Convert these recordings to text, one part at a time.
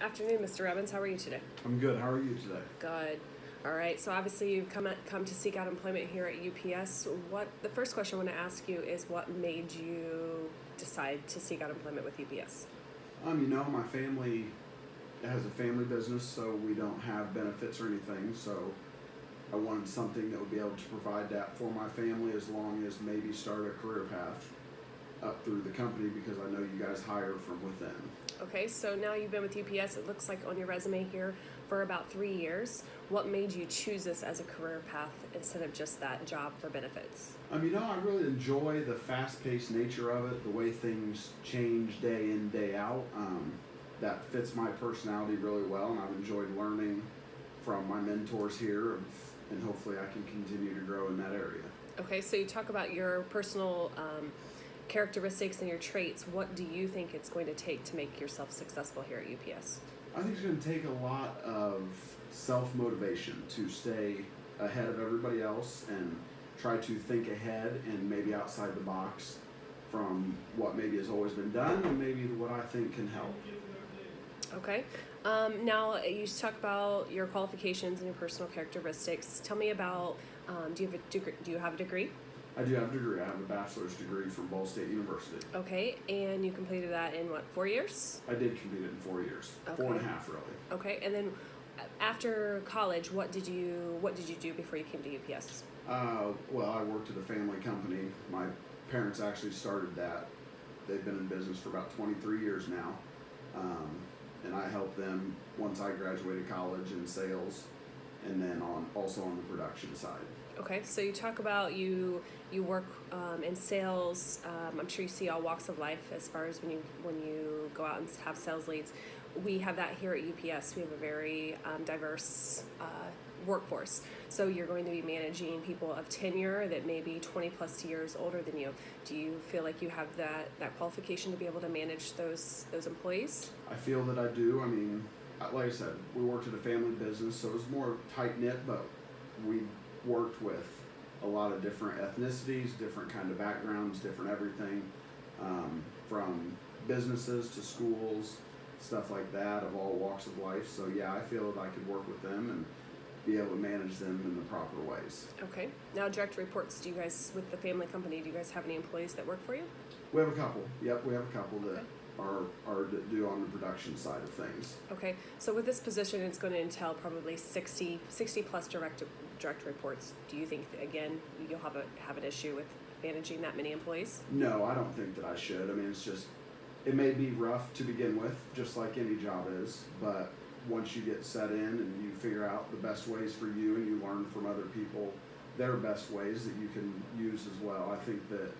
Afternoon, Mr. Evans. How are you today? I'm good. How are you today? Good. All right. So obviously you've come to seek out employment here at UPS. The first question I want to ask you is what made you decide to seek out employment with UPS? My family has a family business, so we don't have benefits or anything. So I wanted something that would be able to provide that for my family, as long as maybe start a career path up through the company, because I know you guys hire from within. Okay, so now you've been with UPS, it looks like on your resume here, for about 3 years. What made you choose this as a career path instead of just that job for benefits? I really enjoy the fast-paced nature of it, the way things change day in, day out. That fits my personality really well, and I've enjoyed learning from my mentors here, and hopefully I can continue to grow in that area. Okay, so you talk about your personal characteristics and your traits. What do you think it's going to take to make yourself successful here at UPS? I think it's going to take a lot of self-motivation to stay ahead of everybody else and try to think ahead and maybe outside the box from what maybe has always been done and maybe what I think can help. Okay. Now you talk about your qualifications and your personal characteristics. Tell me about, do you have a degree? I do have a degree. I have a bachelor's degree from Ball State University. Okay, and you completed that in what, 4 years? I did complete it in 4 years. Okay. 4.5 really. Okay, and then after college, what did you do before you came to UPS? Well, I worked at a family company. My parents actually started that. They've been in business for about 23 years now. And I helped them once I graduated college in sales, and then also on the production side. Okay, so you talk about you work in sales. I'm sure you see all walks of life as far as when you go out and have sales leads. We have that here at UPS. We have a very diverse workforce. So you're going to be managing people of tenure that may be 20 plus years older than you. Do you feel like you have that qualification to be able to manage those employees? I feel that I do. Like I said, we worked at a family business, so it was more tight-knit, but we worked with a lot of different ethnicities, different kind of backgrounds, different everything, from businesses to schools, stuff like that, of all walks of life. So yeah, I feel that I could work with them and be able to manage them in the proper ways. Okay. Now, direct reports, do you guys, with the family company, do you guys have any employees that work for you? We have a couple. Yep, we have a couple that are that do on the production side of things. Okay. So with this position, it's going to entail probably 60 plus direct reports. Do you think, again, you'll have an issue with managing that many employees? No, I don't think that I should. It may be rough to begin with, just like any job is, but once you get set in and you figure out the best ways for you and you learn from other people their best ways that you can use as well, I think that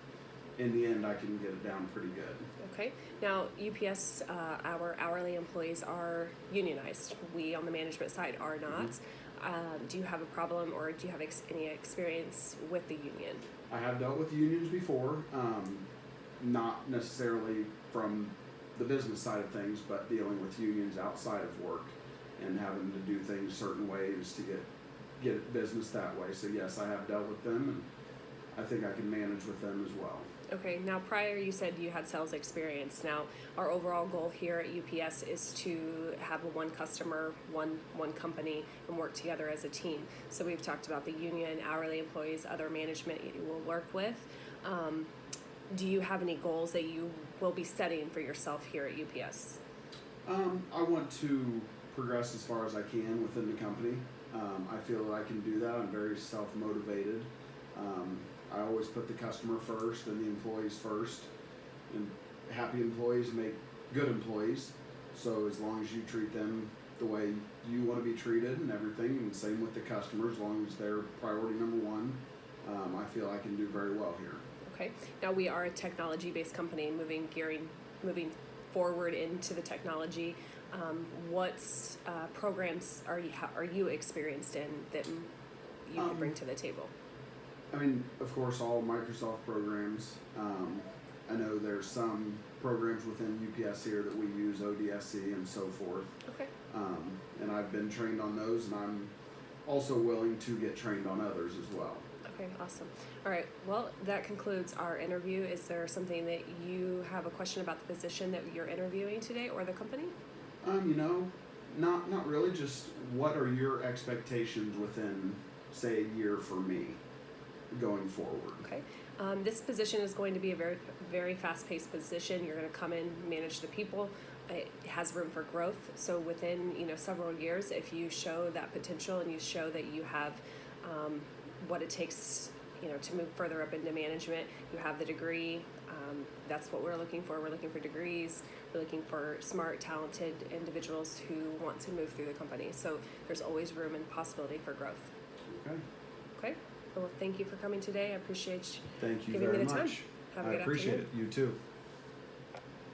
in the end I can get it down pretty good. Okay. Now, UPS, our hourly employees are unionized. We on the management side are not. Mm-hmm. Do you have a problem, or do you have any experience with the union? I have dealt with unions before, not necessarily from the business side of things, but dealing with unions outside of work and having to do things certain ways to get business that way. So yes, I have dealt with them, and I think I can manage with them as well. Okay. Now, prior you said you had sales experience. Now, our overall goal here at UPS is to have one customer, one company, and work together as a team. So we've talked about the union, hourly employees, other management you will work with. Do you have any goals that you will be setting for yourself here at UPS? I want to progress as far as I can within the company. I feel that I can do that. I'm very self-motivated. I always put the customer first and the employees first. And happy employees make good employees. So as long as you treat them the way you want to be treated and everything, and same with the customer, as long as they're priority number one, I feel I can do very well here. Okay. Now, we are a technology-based company, moving forward into the technology. What programs are you experienced in that you can bring to the table? Of course, all Microsoft programs. I know there's some programs within UPS here that we use, ODSC and so forth. Okay. And I've been trained on those, and I'm also willing to get trained on others as well. Okay, awesome. All right, well, that concludes our interview. Is there something that you have a question about the position that you're interviewing today or the company? You know, not really. Just what are your expectations within, say, a year for me going forward? Okay. This position is going to be a very, very fast-paced position. You're going to come in, manage the people. It has room for growth. So within, several years, if you show that potential and you show that you have what it takes, to move further up into management, you have the degree. That's what we're looking for. We're looking for degrees. We're looking for smart, talented individuals who want to move through the company. So there's always room and possibility for growth. Okay. Okay. Well, thank you for coming today. I appreciate Thank you giving very me the time. much. Have a I good appreciate afternoon. it. You too.